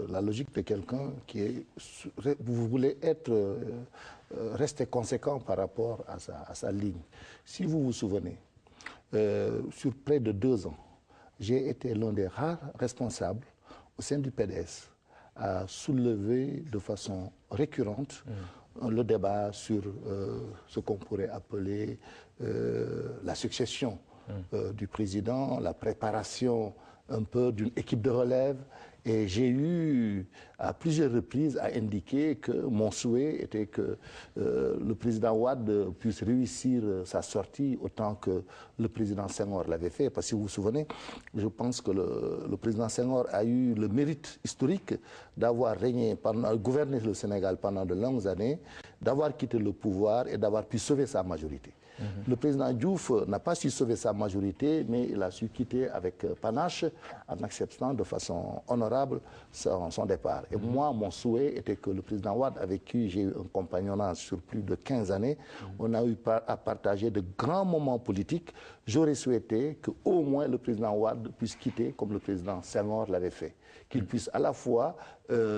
la logique de quelqu'un qui est... Vous voulez rester conséquent par rapport à sa ligne. Si vous vous souvenez, sur près de 2 ans, j'ai été l'un des rares responsables au sein du PDS à soulever de façon récurrente le débat sur ce qu'on pourrait appeler la succession du président, la préparation un peu d'une équipe de relève. Et j'ai eu à plusieurs reprises à indiquer que mon souhait était que le président Wade puisse réussir sa sortie autant que le président Senghor l'avait fait. Parce que si vous vous souvenez, je pense que le président Senghor a eu le mérite historique d'avoir gouverné le Sénégal pendant de longues années, d'avoir quitté le pouvoir et d'avoir pu sauver sa majorité. Le président Diouf n'a pas su sauver sa majorité, mais il a su quitter avec panache en acceptant de façon honorable son départ. Et moi, mon souhait était que le président Wade, avec qui j'ai eu un compagnonnage sur plus de 15 années, on a eu à partager de grands moments politiques. J'aurais souhaité qu'au moins le président Wade puisse quitter comme le président Senghor l'avait fait. Qu'il puisse à la fois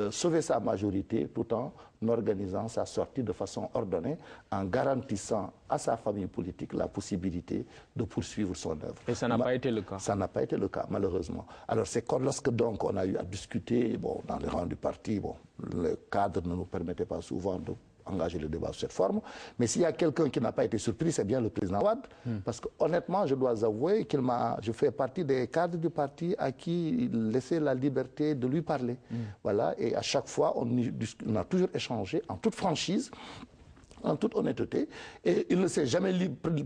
sauver sa majorité tout en organisant sa sortie de façon ordonnée, en garantissant à sa famille politique la possibilité de poursuivre son œuvre. Et ça n'a pas été le cas? Ça n'a pas été le cas, malheureusement. Alors c'est lorsque donc on a eu à discuter dans les rangs du parti, le cadre ne nous permettait pas souvent de engager le débat sous cette forme. Mais s'il y a quelqu'un qui n'a pas été surpris, c'est bien le président Wade. Parce que honnêtement, je dois avouer je fais partie des cadres du parti à qui il laissait la liberté de lui parler. Voilà. Et à chaque fois, on a toujours échangé en toute franchise, en toute honnêteté, et il ne s'est jamais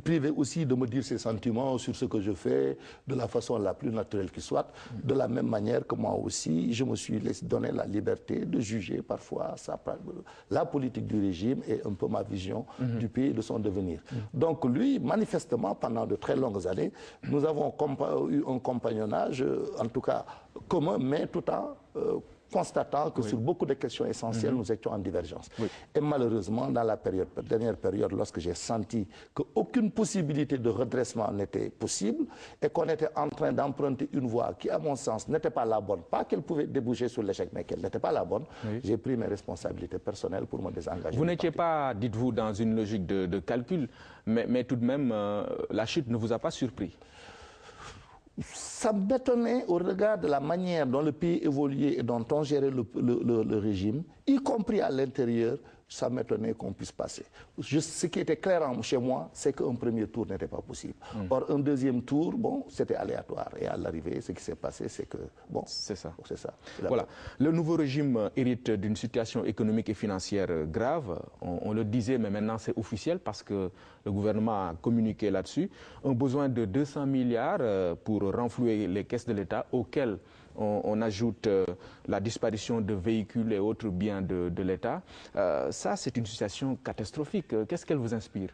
privé aussi de me dire ses sentiments sur ce que je fais de la façon la plus naturelle qui soit, de la même manière que moi aussi, je me suis laissé donner la liberté de juger parfois la politique du régime et un peu ma vision du pays et de son devenir. Donc lui, manifestement, pendant de très longues années, nous avons eu un compagnonnage, en tout cas commun, mais tout en constatant que sur beaucoup de questions essentielles, nous étions en divergence. Et malheureusement, dans la dernière période, lorsque j'ai senti qu'aucune possibilité de redressement n'était possible et qu'on était en train d'emprunter une voie qui, à mon sens, n'était pas la bonne, pas qu'elle pouvait déboucher sur l'échec, mais qu'elle n'était pas la bonne, j'ai pris mes responsabilités personnelles pour me désengager. Vous n'étiez pas, dites-vous, dans une logique de calcul, mais tout de même, la chute ne vous a pas surpris? Ça m'étonnait au regard de la manière dont le pays évoluait et dont on gérait le régime, y compris à l'intérieur, ça m'étonnait qu'on puisse passer. Ce qui était clair chez moi, c'est qu'un premier tour n'était pas possible. Or, un deuxième tour, c'était aléatoire. Et à l'arrivée, ce qui s'est passé, c'est que, c'est ça. C'est ça. Voilà. Le nouveau régime hérite d'une situation économique et financière grave. On le disait, mais maintenant c'est officiel parce que le gouvernement a communiqué là-dessus. Un besoin de 200 milliards pour renflouer les caisses de l'État, auxquelles on ajoute la disparition de véhicules et autres biens de l'État. Ça, c'est une situation catastrophique. Qu'est-ce qu'elle vous inspire?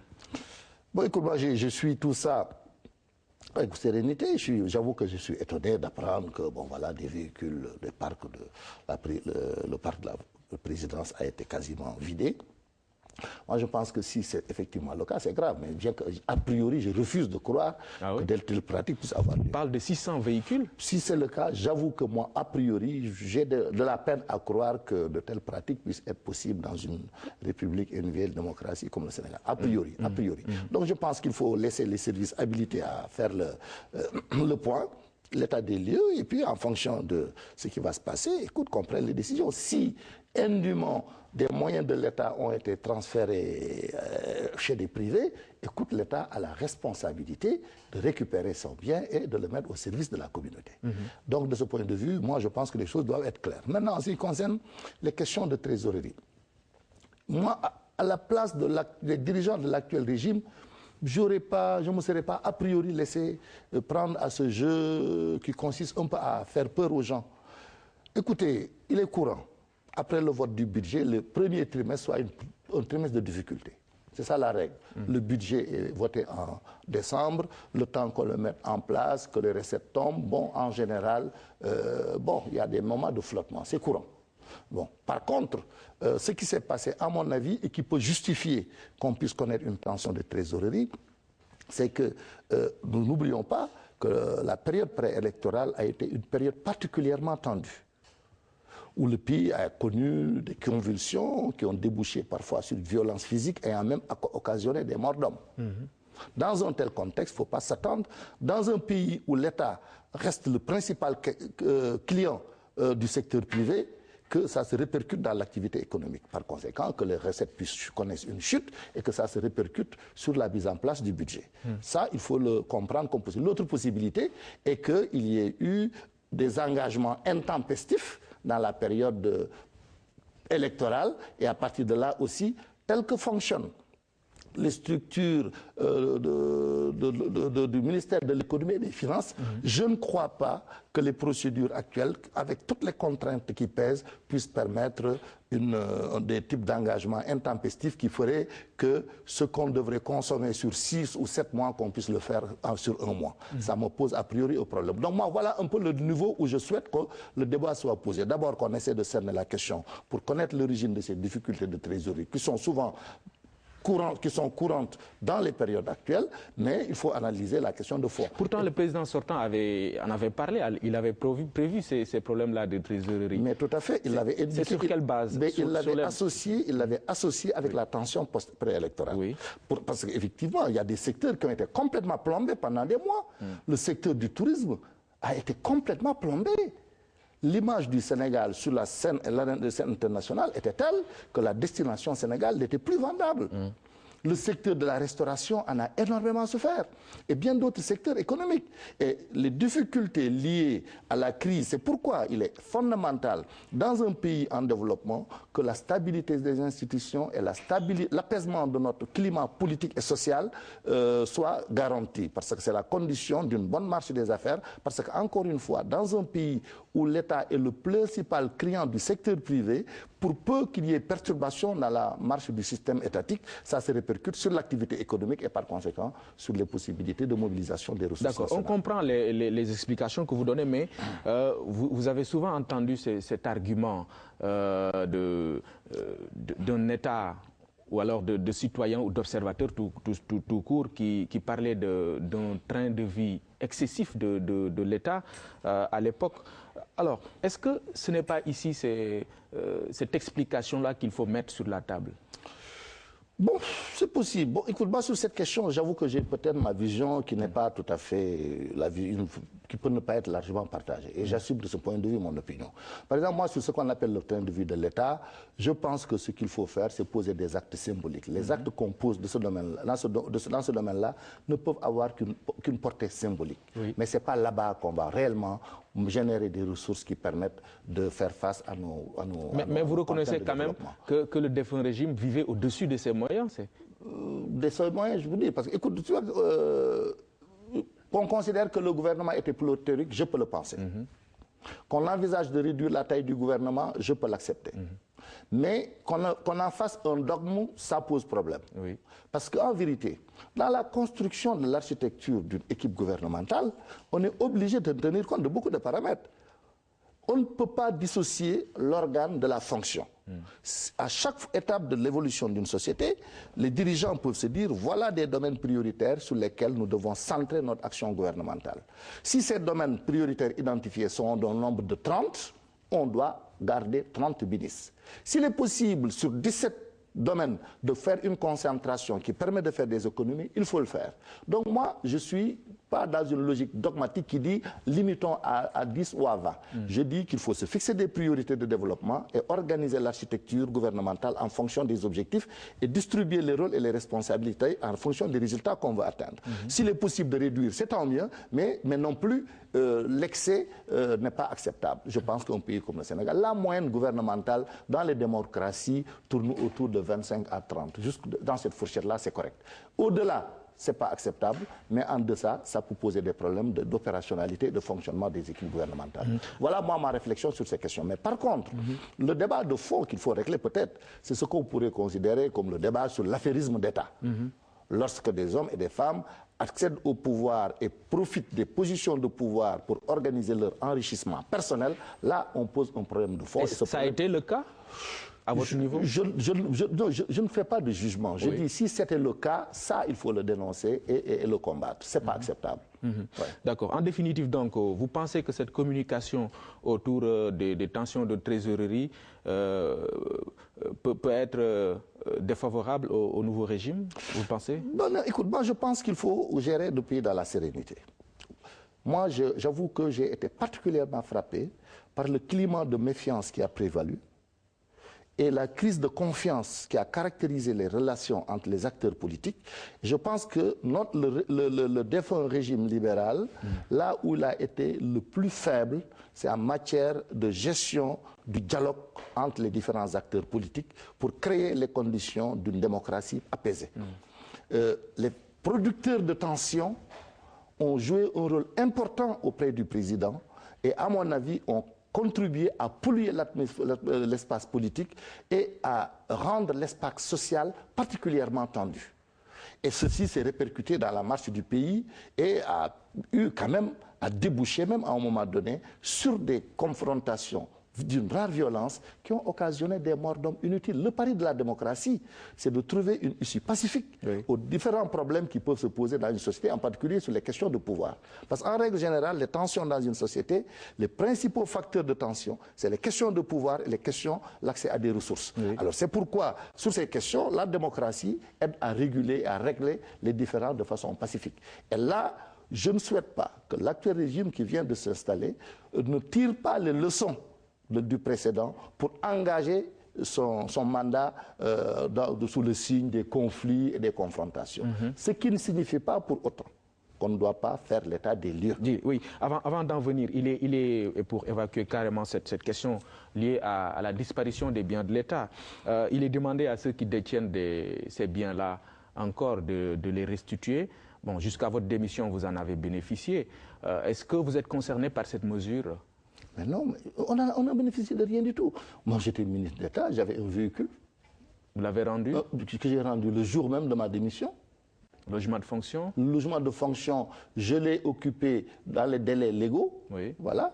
Écoute, moi, je suis tout ça avec sérénité. J'avoue que je suis étonné d'apprendre que, des véhicules, le parc de la présidence a été quasiment vidé. Moi, je pense que si c'est effectivement le cas, c'est grave. Mais bien qu'a priori, je refuse de croire que de telles pratiques puissent avoir lieu. On parle de 600 véhicules? Si c'est le cas, j'avoue que moi, a priori, j'ai de la peine à croire que de telles pratiques puissent être possibles dans une république et une vieille démocratie comme le Sénégal. A priori. Donc, je pense qu'il faut laisser les services habilités à faire le point, l'état des lieux, et puis en fonction de ce qui va se passer, écoute, qu'on prenne les décisions. Si indûment des moyens de l'État ont été transférés chez des privés, écoute, l'État a la responsabilité de récupérer son bien et de le mettre au service de la communauté. Donc, de ce point de vue, moi, je pense que les choses doivent être claires. Maintenant, en ce qui concerne les questions de trésorerie, moi, à la place des dirigeants de l'actuel régime, je ne me serais pas a priori laissé prendre à ce jeu qui consiste un peu à faire peur aux gens. Écoutez, il est courant, après le vote du budget, le premier trimestre soit un trimestre de difficulté. C'est ça la règle. Le budget est voté en décembre, le temps qu'on le mette en place, que les recettes tombent, en général, il y a des moments de flottement, c'est courant. Par contre, ce qui s'est passé, à mon avis, et qui peut justifier qu'on puisse connaître une tension de trésorerie, c'est que nous n'oublions pas que la période préélectorale a été une période particulièrement tendue. où le pays a connu des convulsions qui ont débouché parfois sur violence physique et a même occasionné des morts d'hommes. Dans un tel contexte, il ne faut pas s'attendre. Dans un pays où l'État reste le principal client du secteur privé, que ça se répercute dans l'activité économique. Par conséquent, que les recettes connaissent une chute et que ça se répercute sur la mise en place du budget. Ça, il faut le comprendre comme possible. L'autre possibilité est qu'il y ait eu des engagements intempestifs dans la période électorale et à partir de là aussi, tel que fonctionnent les structures du ministère de l'économie et des finances, je ne crois pas que les procédures actuelles, avec toutes les contraintes qui pèsent, puissent permettre des types d'engagements intempestifs qui feraient que ce qu'on devrait consommer sur 6 ou 7 mois, qu'on puisse le faire sur 1 mois. Ça me pose a priori au problème. Donc moi, voilà un peu le niveau où je souhaite que le débat soit posé. D'abord qu'on essaie de cerner la question pour connaître l'origine de ces difficultés de trésorerie, qui sont souvent courantes dans les périodes actuelles, mais il faut analyser la question de fond. Pourtant, le président sortant en avait parlé, il avait prévu ces problèmes-là de trésorerie. Mais tout à fait, il l'avait indiqué. C'est sur quelle base? Mais il l'avait associé avec la tension préélectorale. Oui. Parce qu'effectivement, il y a des secteurs qui ont été complètement plombés pendant des mois. Le secteur du tourisme a été complètement plombé. L'image du Sénégal sur la scène internationale était telle que la destination Sénégal n'était plus vendable. Le secteur de la restauration en a énormément souffert et bien d'autres secteurs économiques. Et les difficultés liées à la crise, c'est pourquoi il est fondamental dans un pays en développement que la stabilité des institutions et l'apaisement de notre climat politique et social soient garantis. Parce que c'est la condition d'une bonne marche des affaires. Parce qu'encore une fois, dans un pays où l'État est le principal client du secteur privé, pour peu qu'il y ait perturbation dans la marche du système étatique, ça se répercute sur l'activité économique et par conséquent sur les possibilités de mobilisation des ressources. D'accord, on comprend les explications que vous donnez, mais vous avez souvent entendu cet argument d'un État ou alors de citoyens ou d'observateurs tout court qui parlaient d'un train de vie excessif de l'État à l'époque. Alors, est-ce que ce n'est pas ici cette explication-là qu'il faut mettre sur la table? Bon, c'est possible. Bon, écoute, moi, sur cette question, j'avoue que j'ai peut-être ma vision qui n'est pas tout à fait qui peut ne pas être largement partagée. Et j'assume de ce point de vue mon opinion. Par exemple, moi, sur ce qu'on appelle le train de vie de l'État, je pense que ce qu'il faut faire, c'est poser des actes symboliques. Les actes qu'on pose de ce domaine-là, dans ce domaine-là, ne peuvent avoir qu'une portée symbolique. Oui. Mais ce n'est pas là-bas qu'on va réellement générer des ressources qui permettent de faire face à nos Mais vous reconnaissez quand même que le défunt régime vivait au-dessus de ses moyens, de ses moyens, je vous dis. Parce que, écoute, tu vois, qu'on considère que le gouvernement était pléthorique, je peux le penser. Qu'on envisage de réduire la taille du gouvernement, je peux l'accepter. Mais qu'on en fasse un dogme, ça pose problème. Oui. Parce qu'en vérité, dans la construction de l'architecture d'une équipe gouvernementale, on est obligé de tenir compte de beaucoup de paramètres. On ne peut pas dissocier l'organe de la fonction. À chaque étape de l'évolution d'une société, les dirigeants peuvent se dire, voilà des domaines prioritaires sur lesquels nous devons centrer notre action gouvernementale. Si ces domaines prioritaires identifiés sont d'un nombre de 30, on doit garder 30 ministres. S'il est possible sur 17 domaines de faire une concentration qui permet de faire des économies, il faut le faire. Donc moi, je ne suis pas dans une logique dogmatique qui dit limitons à 10 ou à 20. Je dis qu'il faut se fixer des priorités de développement et organiser l'architecture gouvernementale en fonction des objectifs et distribuer les rôles et les responsabilités en fonction des résultats qu'on veut atteindre. S'il est possible de réduire, c'est tant mieux, mais non plus l'excès n'est pas acceptable. Je pense qu'un pays comme le Sénégal, la moyenne gouvernementale dans les démocraties tourne autour de 25 à 30. Jusque dans cette fourchette-là, c'est correct. Au-delà, ce n'est pas acceptable, mais en deçà, ça peut poser des problèmes d'opérationnalité et de fonctionnement des équipes gouvernementales. Voilà, moi, ma réflexion sur ces questions. Mais par contre, le débat de fond qu'il faut régler peut-être, c'est ce qu'on pourrait considérer comme le débat sur l'affairisme d'État. Lorsque des hommes et des femmes accèdent au pouvoir et profitent des positions de pouvoir pour organiser leur enrichissement personnel, là, on pose un problème de fond. Ça a été le cas à votre niveau? Je ne fais pas de jugement. Je dis, si c'était le cas, ça, il faut le dénoncer et le combattre. Ce n'est pas acceptable. Ouais. D'accord. En définitive, donc, vous pensez que cette communication autour des tensions de trésorerie peut être défavorable au nouveau régime, vous pensez? Non, écoute, moi, je pense qu'il faut gérer le pays dans la sérénité. Moi, j'avoue que j'ai été particulièrement frappé par le climat de méfiance qui a prévalu et la crise de confiance qui a caractérisé les relations entre les acteurs politiques. Je pense que le défunt régime libéral, là où il a été le plus faible, c'est en matière de gestion du dialogue entre les différents acteurs politiques pour créer les conditions d'une démocratie apaisée. Les producteurs de tensions ont joué un rôle important auprès du président et, à mon avis, ont contribué à polluer l'espace politique et à rendre l'espace social particulièrement tendu. Et ceci s'est répercuté dans la marche du pays et a eu quand même à déboucher, même à un moment donné, sur des confrontations d'une rare violence qui ont occasionné des morts d'hommes inutiles. Le pari de la démocratie, c'est de trouver une issue pacifique aux différents problèmes qui peuvent se poser dans une société, en particulier sur les questions de pouvoir. Parce qu'en règle générale, les tensions dans une société, les principaux facteurs de tension, c'est les questions de pouvoir et les questions, l'accès à des ressources. Alors c'est pourquoi, sur ces questions, la démocratie aide à réguler, à régler les différends de façon pacifique. Et là, je ne souhaite pas que l'actuel régime qui vient de s'installer ne tire pas les leçons du précédent pour engager son mandat sous le signe des conflits et des confrontations. Ce qui ne signifie pas pour autant qu'on ne doit pas faire l'état des lieux. Oui, avant d'en venir, il est, pour évacuer carrément cette question liée à la disparition des biens de l'État, il est demandé à ceux qui détiennent ces biens-là encore de les restituer. Bon, jusqu'à votre démission, vous en avez bénéficié. Est-ce que vous êtes concerné par cette mesure ? Mais non, on a bénéficié de rien du tout. Moi, j'étais ministre d'État, j'avais un véhicule. Vous l'avez rendu? Que j'ai rendu le jour même de ma démission. Logement de fonction? Le logement de fonction, je l'ai occupé dans les délais légaux. Oui. Voilà.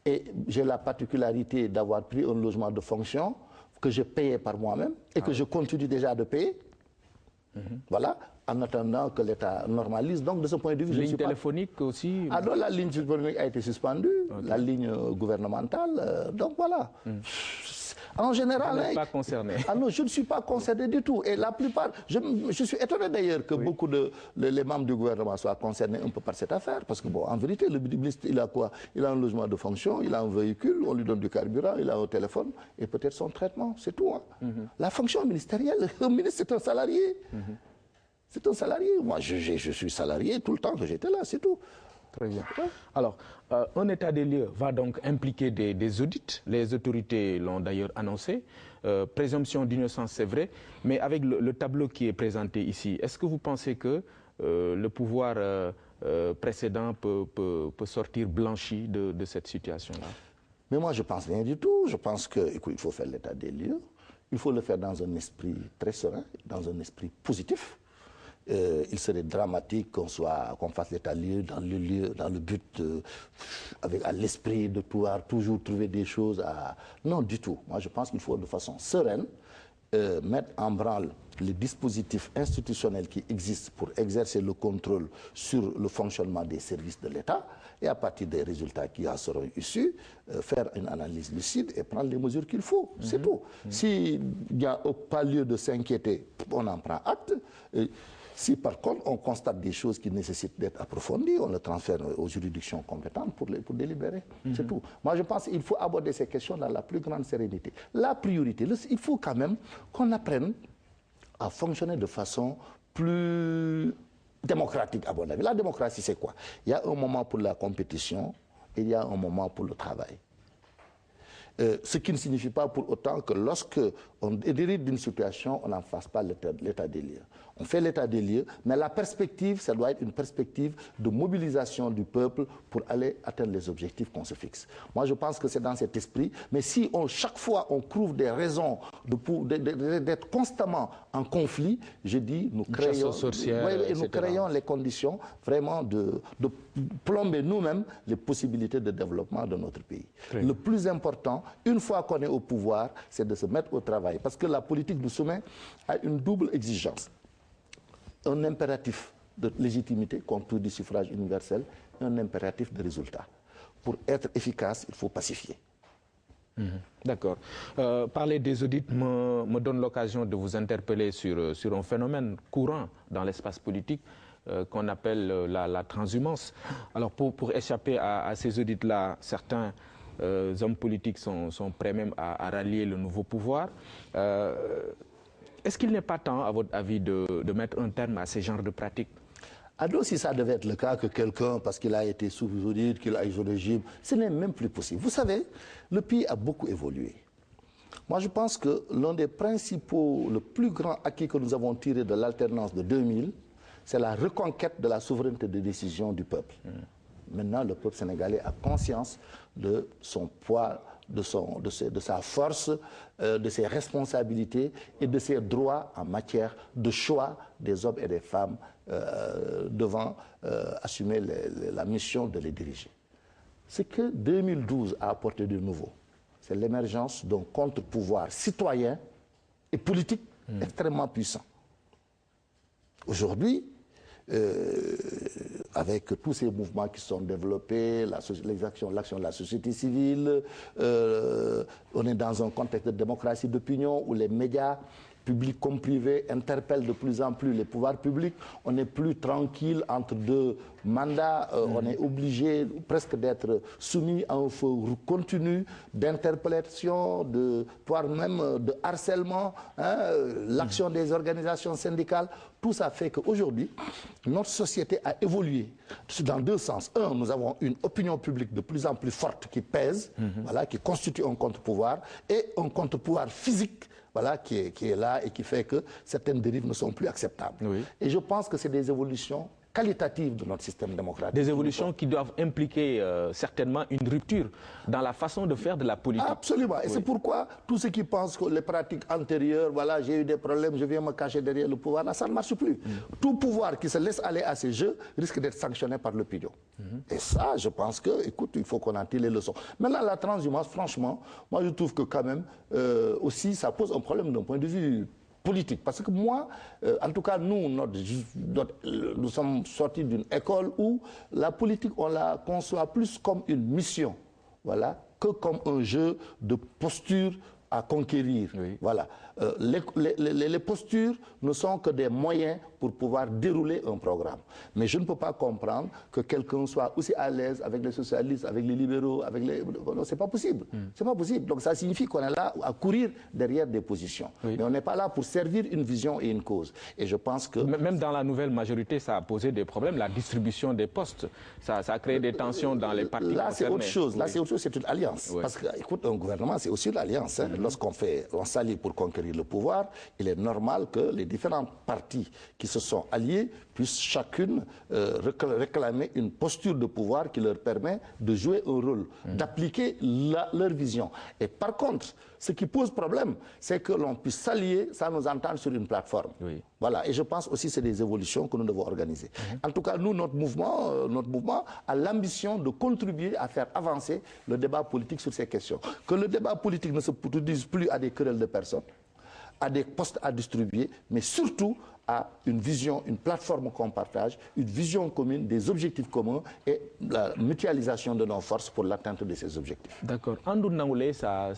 Et j'ai la particularité d'avoir pris un logement de fonction que je payais par moi-même et que je continue déjà de payer. Voilà. En attendant que l'État normalise. Donc, de ce point de vue, ligne téléphonique aussi? Ah non, la ligne téléphonique a été suspendue, la ligne gouvernementale. Donc, voilà. En général... Vous n'êtes pas concerné? Ah non, je ne suis pas concerné du tout. Et la plupart... Je suis étonné d'ailleurs que beaucoup les membres du gouvernement soient concernés un peu par cette affaire. Parce que, bon, en vérité, le ministre, il a quoi? Il a un logement de fonction, il a un véhicule, on lui donne du carburant, il a un téléphone et peut-être son traitement. C'est tout. Hein. La fonction ministérielle, le ministre, c'est un salarié. C'est un salarié. Moi, je suis salarié tout le temps que j'étais là, c'est tout. Très bien. Alors, un état des lieux va donc impliquer des audits. Les autorités l'ont d'ailleurs annoncé. Présomption d'innocence, c'est vrai. Mais avec le tableau qui est présenté ici, est-ce que vous pensez que le pouvoir précédent peut sortir blanchi de cette situation-là? Mais moi, je pense rien du tout. Je pense qu'il faut faire l'état des lieux. Il faut le faire dans un esprit très serein, dans un esprit positif. Il serait dramatique qu'on fasse l'état des lieux dans le but, à l'esprit de pouvoir toujours trouver des choses à... Non, du tout. Moi, je pense qu'il faut de façon sereine mettre en branle les dispositifs institutionnels qui existent pour exercer le contrôle sur le fonctionnement des services de l'État et à partir des résultats qui en seront issus, faire une analyse lucide et prendre les mesures qu'il faut. C'est tout. S'il n'y a pas lieu de s'inquiéter, on en prend acte. Si par contre on constate des choses qui nécessitent d'être approfondies, on le transfère aux juridictions compétentes pour délibérer. C'est tout. Moi je pense qu'il faut aborder ces questions dans la plus grande sérénité. La priorité, il faut quand même qu'on apprenne à fonctionner de façon plus démocratique à mon avis. La démocratie c'est quoi? Il y a un moment pour la compétition et il y a un moment pour le travail. Ce qui ne signifie pas pour autant que lorsque on hérite d'une situation, on n'en fasse pas l'état des lieux. On fait l'état des lieux, mais la perspective, ça doit être une perspective de mobilisation du peuple pour aller atteindre les objectifs qu'on se fixe. Moi, je pense que c'est dans cet esprit, mais si chaque fois on trouve des raisons d'être constamment en conflit, je dis, nous créons les conditions vraiment de plomber nous-mêmes les possibilités de développement de notre pays. Le plus important, une fois qu'on est au pouvoir, c'est de se mettre au travail. Parce que la politique nous soumet à une double exigence. Un impératif de légitimité, contre du suffrage universel, et un impératif de résultat. Pour être efficace, il faut pacifier. D'accord. Parler des audits me donne l'occasion de vous interpeller sur un phénomène courant dans l'espace politique qu'on appelle la transhumance. Alors pour échapper à ces audits-là, certains hommes politiques sont prêts même à rallier le nouveau pouvoir. Est-ce qu'il n'est pas temps, à votre avis, de mettre un terme à ces genres de pratiques? Alors, si ça devait être le cas que quelqu'un, parce qu'il a été sous audit, qu'il a eu le régime, ce n'est même plus possible. Vous savez, le pays a beaucoup évolué. Moi, je pense que l'un des principaux, le plus grand acquis que nous avons tiré de l'alternance de 2000, c'est la reconquête de la souveraineté de décision du peuple. Maintenant, le peuple sénégalais a conscience de son poids, de sa force, de ses responsabilités et de ses droits en matière de choix des hommes et des femmes devant assumer la mission de les diriger. Ce que 2012 a apporté de nouveau, c'est l'émergence d'un contre-pouvoir citoyen et politique extrêmement puissant. Aujourd'hui, avec tous ces mouvements qui sont développés, l'action de la société civile, on est dans un contexte de démocratie d'opinion où les médias publics comme privés interpellent de plus en plus les pouvoirs publics. On n'est plus tranquille entre deux mandats. On est obligé presque d'être soumis à un feu continu d'interpellation, voire même de harcèlement, l'action des organisations syndicales. Tout ça fait qu'aujourd'hui, notre société a évolué dans deux sens. Un, nous avons une opinion publique de plus en plus forte qui pèse, voilà, qui constitue un contre-pouvoir, et un contre-pouvoir physique, voilà, qui est là et qui fait que certaines dérives ne sont plus acceptables. Oui. Et je pense que c'est des évolutions qualitatives de notre système démocratique. Des évolutions qui doivent impliquer certainement une rupture dans la façon de faire de la politique. Absolument. Et c'est pourquoi tous ceux qui pensent que les pratiques antérieures, voilà, j'ai eu des problèmes, je viens me cacher derrière le pouvoir, là, ça ne marche plus. Tout pouvoir qui se laisse aller à ces jeux risque d'être sanctionné par l'opinion. Et ça, je pense que, écoute, il faut qu'on en tire les leçons. Maintenant, la transhumance, franchement, moi je trouve que quand même, aussi, ça pose un problème d'un point de vue politique. Parce que moi, en tout cas, nous sommes sortis d'une école où la politique, on la conçoit plus comme une mission, voilà, que comme un jeu de posture à conquérir. Oui. Voilà. Les postures ne sont que des moyens pour pouvoir dérouler un programme. Mais je ne peux pas comprendre que quelqu'un soit aussi à l'aise avec les socialistes, avec les libéraux, avec les... Non, c'est pas possible. C'est pas possible. Donc ça signifie qu'on est là à courir derrière des positions. Oui. Mais on n'est pas là pour servir une vision et une cause. Et je pense que... Même dans la nouvelle majorité, ça a posé des problèmes. La distribution des postes, ça a créé des tensions dans les partis concernés. Là, c'est autre chose. Là, c'est autre chose. C'est une alliance. Oui. Parce que, écoute, un gouvernement, c'est aussi une alliance. Hein. On s'allie pour conquérir le pouvoir, il est normal que les différents partis qui se sont alliés puissent chacune réclamer une posture de pouvoir qui leur permet de jouer un rôle, d'appliquer leur vision. Et par contre, ce qui pose problème, c'est que l'on puisse s'allier sans nous entendre sur une plateforme. Oui. Voilà. Et je pense aussi que c'est des évolutions que nous devons organiser. En tout cas, nous, notre mouvement a l'ambition de contribuer à faire avancer le débat politique sur ces questions. Que le débat politique ne se réduise plus à des querelles de personnes, à des postes à distribuer, mais surtout à une vision, une plateforme qu'on partage, une vision commune, des objectifs communs et la mutualisation de nos forces pour l'atteinte de ces objectifs. D'accord. Andou Nangoulé, ça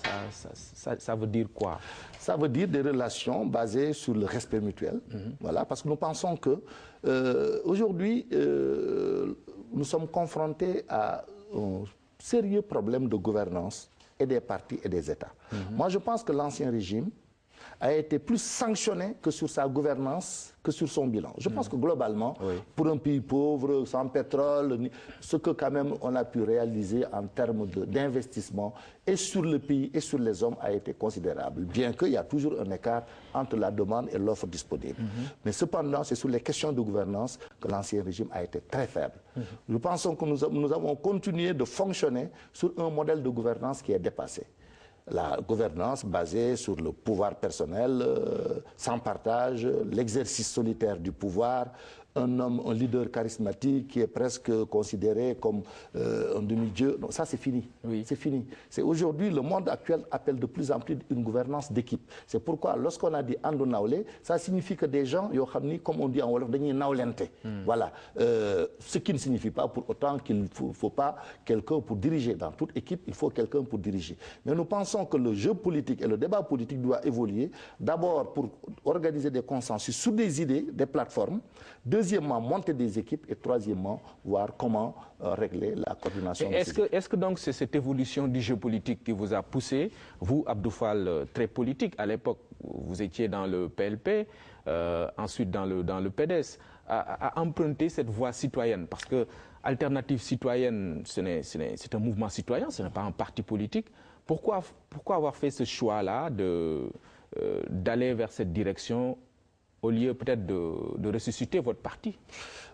veut dire quoi? Ça veut dire des relations basées sur le respect mutuel. Voilà, parce que nous pensons que aujourd'hui, nous sommes confrontés à un sérieux problème de gouvernance et des partis et des États. Moi, je pense que l'ancien régime a été plus sanctionné que sur sa gouvernance, que sur son bilan. Je pense que globalement, pour un pays pauvre, sans pétrole, ce que quand même on a pu réaliser en termes d'investissement et sur le pays et sur les hommes a été considérable, bien qu'il y a toujours un écart entre la demande et l'offre disponible. Mais cependant, c'est sur les questions de gouvernance que l'ancien régime a été très faible. Nous pensons que nous avons continué de fonctionner sur un modèle de gouvernance qui est dépassé. la gouvernance basée sur le pouvoir personnel, sans partage, l'exercice solitaire du pouvoir, un leader charismatique qui est presque considéré comme un demi-dieu. Non, ça c'est fini. Oui. C'est fini. C'est aujourd'hui, le monde actuel appelle de plus en plus une gouvernance d'équipe. C'est pourquoi lorsqu'on a dit Andu Nawle, ça signifie que des gens, comme on dit en Wolof, dañuy nawlente. Voilà. Ce qui ne signifie pas pour autant qu'il ne faut pas quelqu'un pour diriger. Dans toute équipe, il faut quelqu'un pour diriger. Mais nous pensons que le jeu politique et le débat politique doivent évoluer. D'abord pour organiser des consensus sur des idées, des plateformes. Deuxièmement, monter des équipes. Et troisièmement, voir comment régler la coordination. Est-ce que donc c'est cette évolution du jeu politique qui vous a poussé, vous, Abdou Fall, très politique à l'époque, vous étiez dans le PLP, ensuite dans le PDS, à emprunter cette voie citoyenne? Parce que Alternative citoyenne, c'est un mouvement citoyen, ce n'est pas un parti politique. Pourquoi avoir fait ce choix-là d'aller vers cette direction au lieu peut-être de ressusciter votre parti?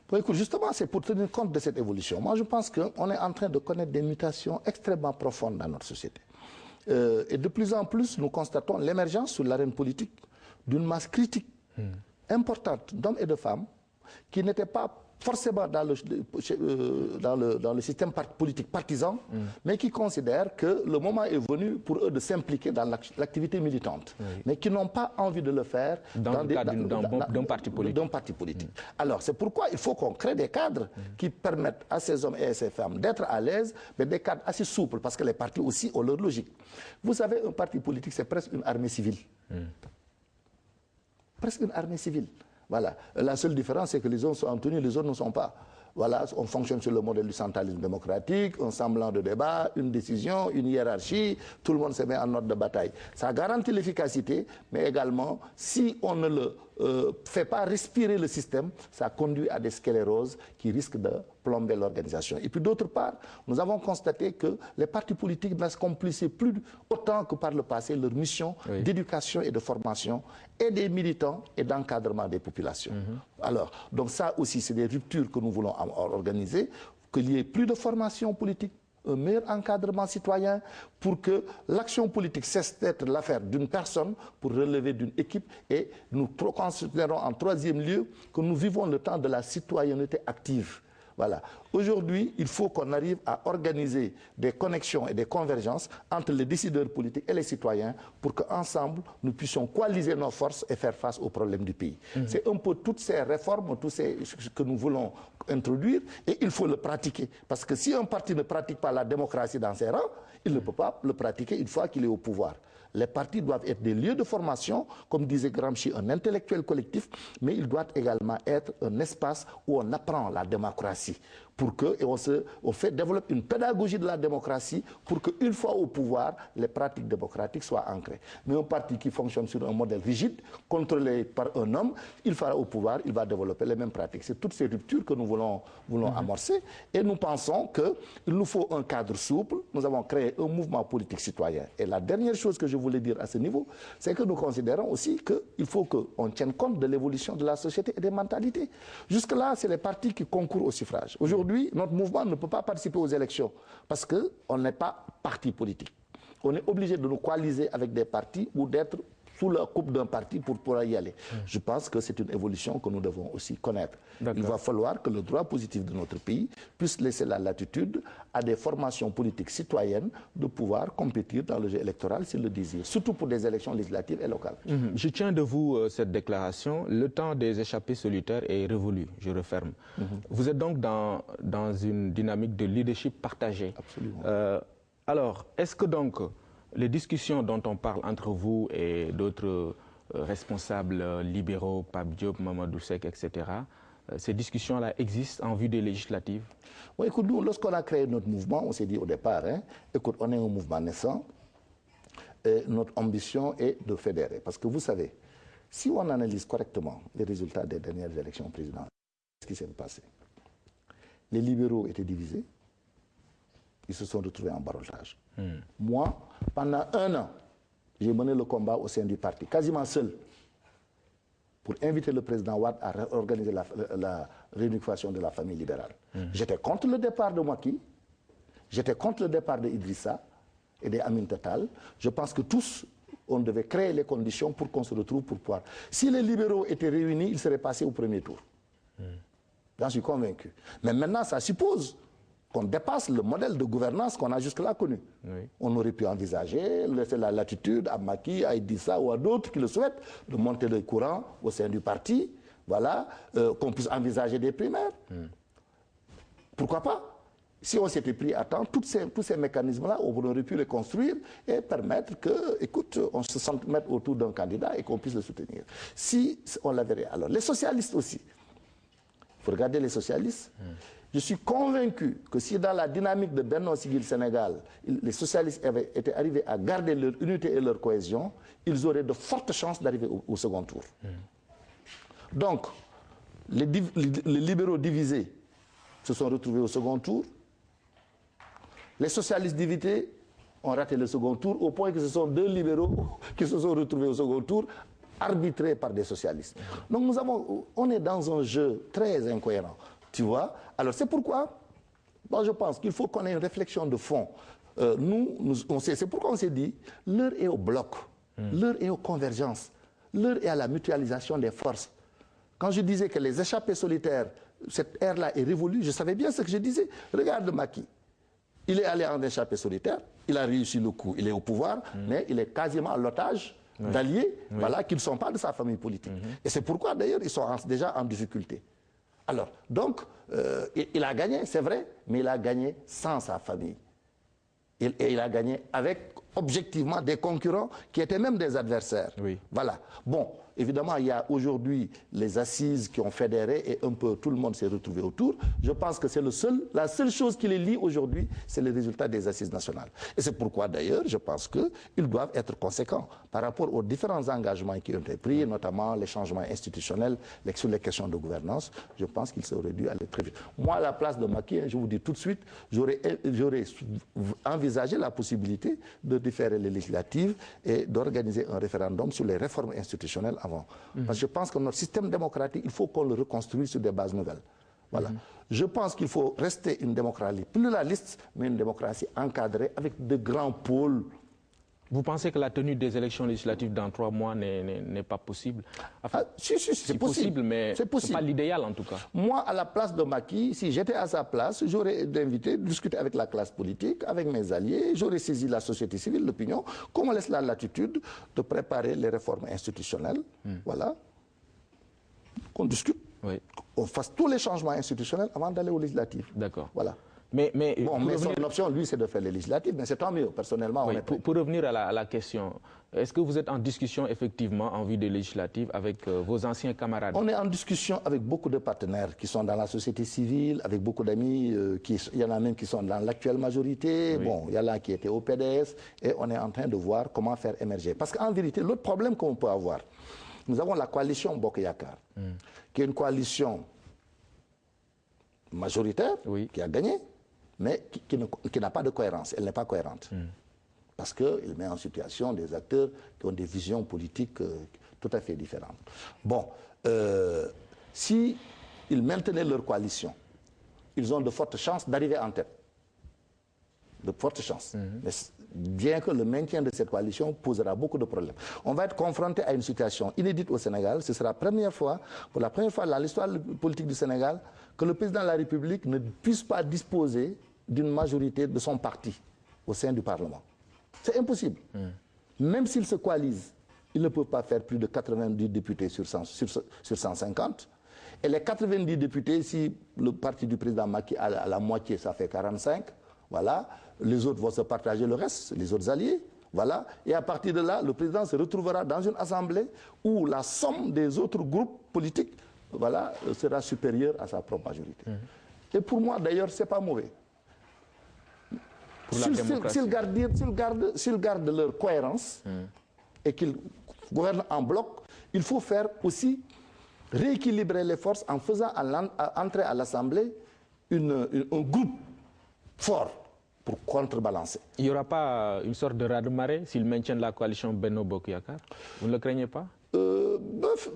Bon, écoute, justement, c'est pour tenir compte de cette évolution. Moi, je pense qu'on est en train de connaître des mutations extrêmement profondes dans notre société. Et de plus en plus, nous constatons l'émergence sur l'arène politique d'une masse critique importante d'hommes et de femmes qui n'étaient pas forcément dans le système politique partisan, mais qui considèrent que le moment est venu pour eux de s'impliquer dans l'activité militante, mais qui n'ont pas envie de le faire dans le cadre d'un parti politique. Alors, c'est pourquoi il faut qu'on crée des cadres qui permettent à ces hommes et à ces femmes d'être à l'aise, mais des cadres assez souples, parce que les partis aussi ont leur logique. Vous savez, un parti politique, c'est presque une armée civile. Presque une armée civile. Voilà. La seule différence, c'est que les uns sont en tenue, les autres ne sont pas. Voilà, on fonctionne sur le modèle du centralisme démocratique, un semblant de débat, une décision, une hiérarchie, tout le monde se met en ordre de bataille. Ça garantit l'efficacité, mais également, si on ne le fait pas respirer le système, ça conduit à des scléroses qui risquent de plomber l'organisation. Et puis d'autre part, nous avons constaté que les partis politiques n'accomplissaient plus autant que par le passé leur mission d'éducation et de formation et des militants et d'encadrement des populations. Alors, donc ça aussi, c'est des ruptures que nous voulons organiser, qu'il y ait plus de formation politique, un meilleur encadrement citoyen pour que l'action politique cesse d'être l'affaire d'une personne pour relever d'une équipe. Et nous considérons en troisième lieu que nous vivons le temps de la citoyenneté active. Voilà. Aujourd'hui, il faut qu'on arrive à organiser des connexions et des convergences entre les décideurs politiques et les citoyens pour qu'ensemble, nous puissions coaliser nos forces et faire face aux problèmes du pays. C'est un peu toutes ces réformes, tout ce que nous voulons introduire, et il faut le pratiquer. Parce que si un parti ne pratique pas la démocratie dans ses rangs, il ne peut pas le pratiquer une fois qu'il est au pouvoir. Les partis doivent être des lieux de formation, comme disait Gramsci, un intellectuel collectif, mais ils doivent également être un espace où on apprend la démocratie. Pour que, et on fait développer une pédagogie de la démocratie pour qu'une fois au pouvoir, les pratiques démocratiques soient ancrées. Mais un parti qui fonctionne sur un modèle rigide, contrôlé par un homme, il fera au pouvoir, il va développer les mêmes pratiques. C'est toutes ces ruptures que nous voulons amorcer. Et nous pensons qu'il nous faut un cadre souple. Nous avons créé un mouvement politique citoyen. Et la dernière chose que je voulais dire à ce niveau, c'est que nous considérons aussi qu'il faut qu'on tienne compte de l'évolution de la société et des mentalités. Jusque-là, c'est les partis qui concourent au suffrage. Aujourd'hui, notre mouvement ne peut pas participer aux élections parce qu'on n'est pas parti politique. On est obligé de nous coaliser avec des partis ou d'être sous la coupe d'un parti pour y aller. Je pense que c'est une évolution que nous devons aussi connaître. Il va falloir que le droit positif de notre pays puisse laisser la latitude à des formations politiques citoyennes de pouvoir compétir dans le jeu électoral s'ils le désirent, surtout pour des élections législatives et locales. Je tiens de vous cette déclaration. Le temps des échappées solitaires est révolu, je referme. Vous êtes donc dans une dynamique de leadership partagé. Absolument. Alors, est-ce que donc les discussions dont on parle entre vous et d'autres responsables libéraux, Pape Diop, Mamadou Seck, etc., ces discussions-là existent en vue des législatives? Oui, écoute, nous, lorsqu'on a créé notre mouvement, on s'est dit au départ, écoute, on est un mouvement naissant, et notre ambition est de fédérer. Parce que vous savez, si on analyse correctement les résultats des dernières élections présidentielles, ce qui s'est passé, les libéraux étaient divisés, ils se sont retrouvés en barrage. Moi, pendant 1 an, j'ai mené le combat au sein du parti, quasiment seul, pour inviter le président Wade à organiser la réunification de la famille libérale. J'étais contre le départ de Macky, j'étais contre le départ de Idrissa, et des Aminata Tall, je pense que tous, on devait créer les conditions pour qu'on se retrouve pour pouvoir. Si les libéraux étaient réunis, ils seraient passés au premier tour. J'en suis convaincu. Mais maintenant, ça suppose qu'on dépasse le modèle de gouvernance qu'on a jusque-là connu. Oui. On aurait pu envisager, laisser la latitude à Macky, à Idrissa ou à d'autres qui le souhaitent, de monter le courant au sein du parti, voilà, qu'on puisse envisager des primaires. Pourquoi pas? Si on s'était pris à temps, tous ces mécanismes-là, on aurait pu les construire et permettre que, écoute, on se sente mettre autour d'un candidat et qu'on puisse le soutenir. Si on l'avait. Alors, les socialistes aussi. Il faut regarder les socialistes. Je suis convaincu que si dans la dynamique de Benno Siggil Sénégal, les socialistes avaient été arrivés à garder leur unité et leur cohésion, ils auraient de fortes chances d'arriver au second tour. Donc, les libéraux divisés se sont retrouvés au second tour. Les socialistes dividés ont raté le second tour au point que ce sont deux libéraux qui se sont retrouvés au second tour, arbitrés par des socialistes. Donc on est dans un jeu très incohérent, tu vois. Alors c'est pourquoi, moi je pense qu'il faut qu'on ait une réflexion de fond. C'est pourquoi on s'est dit, l'heure est au bloc, l'heure est aux convergences, l'heure est à la mutualisation des forces. Quand je disais que les échappées solitaires, cette ère-là est révolue, je savais bien ce que je disais. Regarde Macky. Il est allé en échappée solitaire, il a réussi le coup, il est au pouvoir, mais il est quasiment l'otage d'alliés voilà, qui ne sont pas de sa famille politique. Et c'est pourquoi d'ailleurs ils sont déjà en difficulté. Alors, donc, il a gagné, c'est vrai, mais il a gagné sans sa famille. Et il a gagné avec, objectivement, des concurrents qui étaient même des adversaires. Oui. Voilà. Bon, évidemment, il y a aujourd'hui les assises qui ont fédéré et un peu tout le monde s'est retrouvé autour. Je pense que c'est la seule chose qui les lie aujourd'hui, c'est le résultat des assises nationales. Et c'est pourquoi, d'ailleurs, je pense qu'ils doivent être conséquents par rapport aux différents engagements qui ont été pris, notamment les changements institutionnels sur les questions de gouvernance. Je pense qu'ils auraient dû aller très vite. Moi, à la place de Macky, je vous dis tout de suite, j'aurais envisagé la possibilité de différer les législatives et d'organiser un référendum sur les réformes institutionnelles avant. Parce que je pense que notre système démocratique, il faut qu'on le reconstruise sur des bases nouvelles. Voilà. Je pense qu'il faut rester une démocratie pluraliste, mais une démocratie encadrée avec de grands pôles. Vous pensez que la tenue des élections législatives dans 3 mois n'est pas possible? Enfin, si, c'est possible. Mais ce n'est pas l'idéal en tout cas. Moi, à la place de Macky, si j'étais à sa place, j'aurais invité, discuter avec la classe politique, avec mes alliés, j'aurais saisi la société civile, l'opinion, qu'on me laisse la latitude de préparer les réformes institutionnelles, voilà, qu'on discute, qu'on fasse tous les changements institutionnels avant d'aller aux législatives. D'accord. Voilà. Mais son option, lui, c'est de faire les législatives, mais c'est tant mieux, personnellement. Oui, pour revenir à la question, est-ce que vous êtes en discussion effectivement en vue des législatives avec vos anciens camarades? On est en discussion avec beaucoup de partenaires qui sont dans la société civile, avec beaucoup d'amis, il y en a même qui sont dans l'actuelle majorité, bon, il y en a qui étaient au PDS, et on est en train de voir comment faire émerger. Parce qu'en vérité, l'autre problème qu'on peut avoir, nous avons la coalition Bokk Yakaar, qui est une coalition majoritaire, qui a gagné, mais qui n'a pas de cohérence. Elle n'est pas cohérente. Parce qu'il met en situation des acteurs qui ont des visions politiques tout à fait différentes. Bon, si ils maintenaient leur coalition, ils ont de fortes chances d'arriver en tête. De fortes chances. Mais bien que le maintien de cette coalition posera beaucoup de problèmes. On va être confronté à une situation inédite au Sénégal. Ce sera pour la première fois dans l'histoire politique du Sénégal, que le président de la République ne puisse pas disposer d'une majorité de son parti au sein du Parlement. C'est impossible. Même s'il se coalise, il ne peut pas faire plus de 90 députés sur 150. Et les 90 députés, si le parti du président Macky a la moitié, ça fait 45. Voilà. Les autres vont se partager le reste, les autres alliés. Voilà. Et à partir de là, le président se retrouvera dans une assemblée où la somme des autres groupes politiques, voilà, sera supérieure à sa propre majorité. Et pour moi, d'ailleurs, ce n'est pas mauvais. S'ils gardent leur cohérence et qu'ils gouvernent en bloc, il faut faire aussi rééquilibrer les forces en faisant entrer à l'Assemblée un groupe fort pour contrebalancer. Il n'y aura pas une sorte de raz-de-marée s'ils maintiennent la coalition Benno Bokk Yakaar? Vous ne le craignez pas?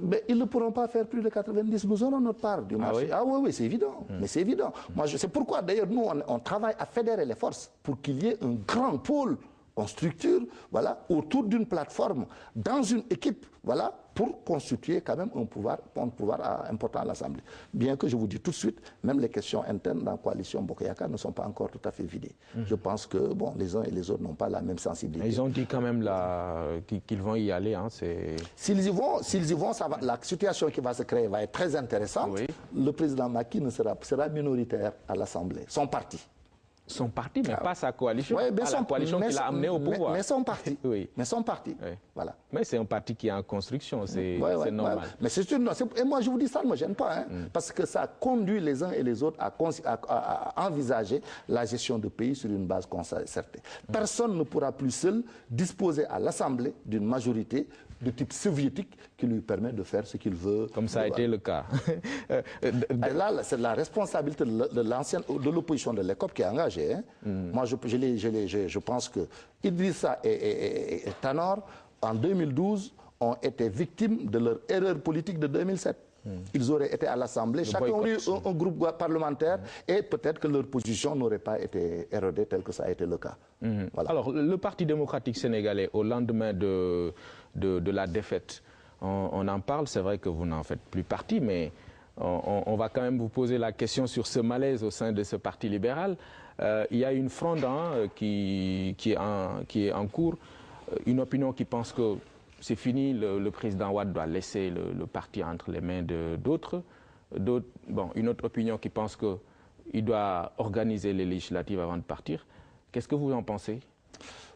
Mais ils ne pourront pas faire plus de 90, nous aurons notre part du marché. Ah oui, c'est évident. Mais c'est évident. C'est pourquoi d'ailleurs nous on travaille à fédérer les forces pour qu'il y ait un grand pôle qu'on structure, voilà, autour d'une plateforme, dans une équipe, voilà, pour constituer quand même un pouvoir important à l'Assemblée. Bien que je vous dis tout de suite, même les questions internes dans la coalition Bokk Yakaar ne sont pas encore tout à fait vidées. Je pense que bon, les uns et les autres n'ont pas la même sensibilité. Ils ont dit quand même qu'ils vont y aller. Hein, s'ils y vont, ça va, la situation qui va se créer va être très intéressante. Oui. Le président Macky sera minoritaire à l'Assemblée, son parti. Son parti, mais pas sa coalition. Oui, la coalition qui l'a amené au pouvoir. Mais son parti. Oui. Mais son parti. Oui. Voilà. Mais c'est un parti qui est en construction, c'est normal. Mais et moi, je vous dis ça ne me gêne pas, hein, parce que ça conduit les uns et les autres à envisager la gestion du pays sur une base concertée. Personne ne pourra plus seul disposer à l'Assemblée d'une majorité de type soviétique qui lui permet de faire ce qu'il veut. Comme ça a été le cas. Et là, c'est la responsabilité de l'opposition de l'ECOP qui est engagée. Hein. Moi, je pense que Idrissa et Tanor, en 2012, ont été victimes de leur erreur politique de 2007. Ils auraient été à l'Assemblée, chacun aurait eu un groupe parlementaire et peut-être que leur position n'aurait pas été érodée tel que ça a été le cas. Voilà. Alors, le Parti démocratique sénégalais, au lendemain de la défaite, on en parle, c'est vrai que vous n'en faites plus partie, mais on va quand même vous poser la question sur ce malaise au sein de ce parti libéral. Il y a une fronde qui est en cours, une opinion qui pense que c'est fini, le président Wade doit laisser le parti entre les mains d'autres. Bon, une autre opinion qui pense qu'il doit organiser les législatives avant de partir. Qu'est-ce que vous en pensez?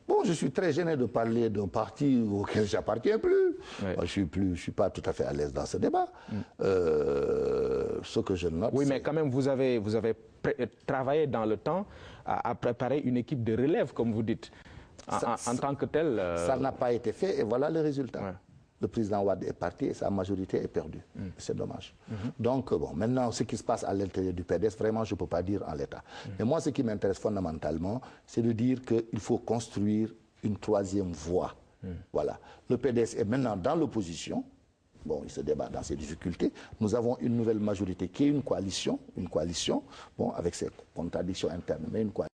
Bon, je suis très gêné de parler d'un parti auquel je n'appartiens plus. Ouais. Moi, je ne suis pas tout à fait à l'aise dans ce débat. Ce que je note... Oui, mais quand même, vous avez travaillé dans le temps à préparer une équipe de relève, comme vous dites. En tant que tel... Ça n'a pas été fait et voilà le résultat. Ouais. Le président Wade est parti et sa majorité est perdue. C'est dommage. Donc, bon, maintenant, ce qui se passe à l'intérieur du PDS, vraiment, je ne peux pas dire en l'état. Mais moi, ce qui m'intéresse fondamentalement, c'est de dire qu'il faut construire une troisième voie. Voilà. Le PDS est maintenant dans l'opposition. Bon, il se débat dans ses difficultés. Nous avons une nouvelle majorité qui est une coalition, bon, avec ses contradictions internes, mais une coalition.